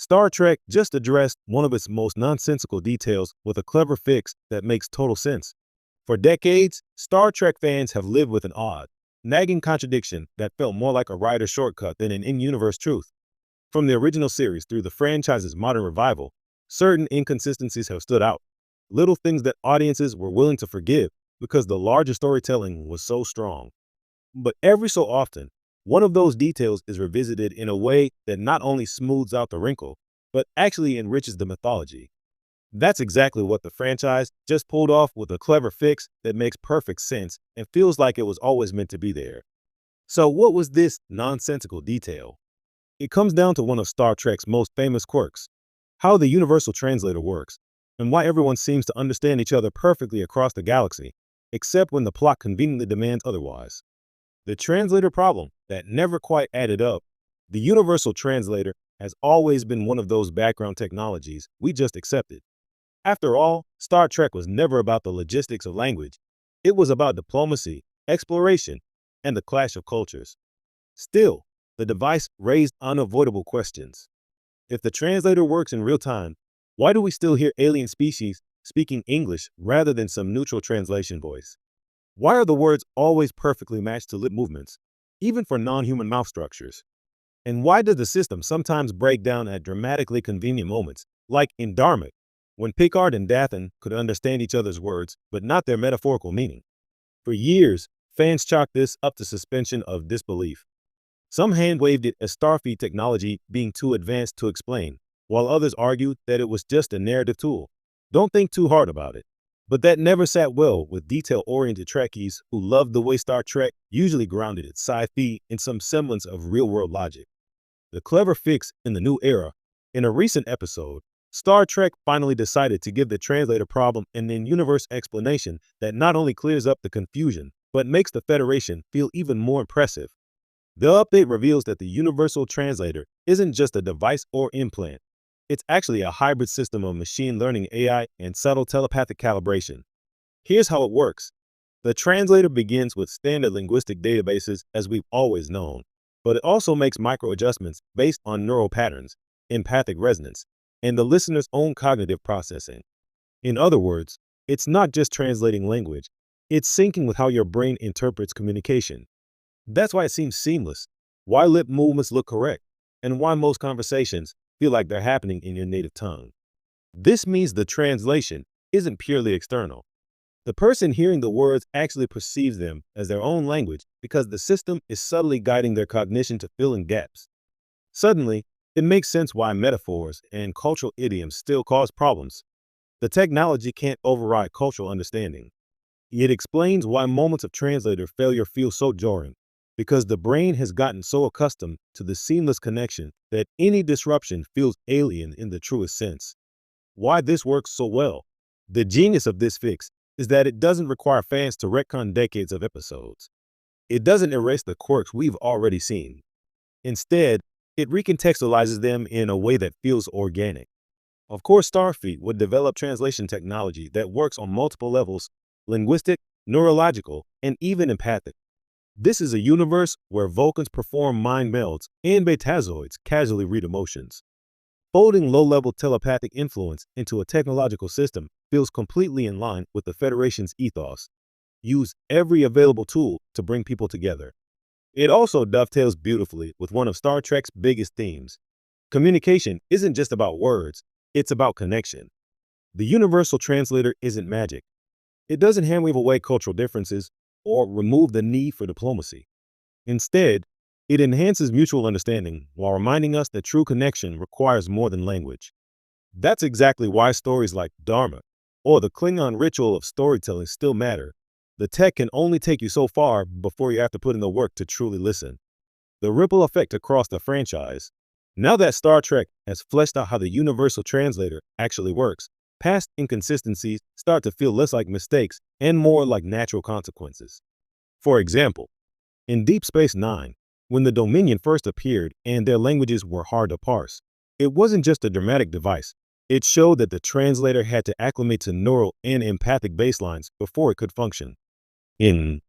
Star Trek just addressed one of its most nonsensical details with a clever fix that makes total sense. For decades, Star Trek fans have lived with an odd, nagging contradiction that felt more like a writer's shortcut than an in-universe truth. From the original series through the franchise's modern revival, certain inconsistencies have stood out, little things that audiences were willing to forgive because the larger storytelling was so strong. But every so often, one of those details is revisited in a way that not only smooths out the wrinkle, but actually enriches the mythology. That's exactly what the franchise just pulled off with a clever fix that makes perfect sense and feels like it was always meant to be there. So what was this nonsensical detail? It comes down to one of Star Trek's most famous quirks, how the universal translator works, and why everyone seems to understand each other perfectly across the galaxy, except when the plot conveniently demands otherwise. The translator problem that never quite added up. The universal translator has always been one of those background technologies we just accepted. After all, Star Trek was never about the logistics of language. It was about diplomacy, exploration, and the clash of cultures. Still, the device raised unavoidable questions. If the translator works in real time, why do we still hear alien species speaking English rather than some neutral translation voice? Why are the words always perfectly matched to lip movements, even for non-human mouth structures? And why does the system sometimes break down at dramatically convenient moments, like in Dharmic, when Picard and Dathan could understand each other's words but not their metaphorical meaning? For years, fans chalked this up to suspension of disbelief. Some hand-waved it as Starfleet technology being too advanced to explain, while others argued that it was just a narrative tool. Don't think too hard about it. But that never sat well with detail-oriented Trekkies who loved the way Star Trek usually grounded its sci-fi in some semblance of real-world logic. The clever fix in the new era. In a recent episode, Star Trek finally decided to give the translator problem an in-universe explanation that not only clears up the confusion, but makes the Federation feel even more impressive. The update reveals that the universal translator isn't just a device or implant. It's actually a hybrid system of machine learning AI and subtle telepathic calibration. Here's how it works. The translator begins with standard linguistic databases as we've always known, but it also makes micro adjustments based on neural patterns, empathic resonance, and the listener's own cognitive processing. In other words, it's not just translating language, it's syncing with how your brain interprets communication. That's why it seems seamless, why lip movements look correct, and why most conversations feel like they're happening in your native tongue. This means the translation isn't purely external. The person hearing the words actually perceives them as their own language because the system is subtly guiding their cognition to fill in gaps. Suddenly, it makes sense why metaphors and cultural idioms still cause problems. The technology can't override cultural understanding. It explains why moments of translator failure feel so jarring, because the brain has gotten so accustomed to the seamless connection that any disruption feels alien in the truest sense. Why this works so well? The genius of this fix is that it doesn't require fans to retcon decades of episodes. It doesn't erase the quirks we've already seen. Instead, it recontextualizes them in a way that feels organic. Of course, Starfleet would develop translation technology that works on multiple levels: linguistic, neurological, and even empathic. This is a universe where Vulcans perform mind melds and Betazoids casually read emotions. Folding low-level telepathic influence into a technological system feels completely in line with the Federation's ethos. Use every available tool to bring people together. It also dovetails beautifully with one of Star Trek's biggest themes. Communication isn't just about words, it's about connection. The universal translator isn't magic. It doesn't handwave away cultural differences or remove the need for diplomacy. Instead, it enhances mutual understanding while reminding us that true connection requires more than language. That's exactly why stories like Dharma or the Klingon ritual of storytelling still matter. The tech can only take you so far before you have to put in the work to truly listen. The ripple effect across the franchise. Now that Star Trek has fleshed out how the universal translator actually works, past inconsistencies start to feel less like mistakes and more like natural consequences. For example, in Deep Space Nine, when the Dominion first appeared and their languages were hard to parse, it wasn't just a dramatic device. It showed that the translator had to acclimate to neural and empathic baselines before it could function. In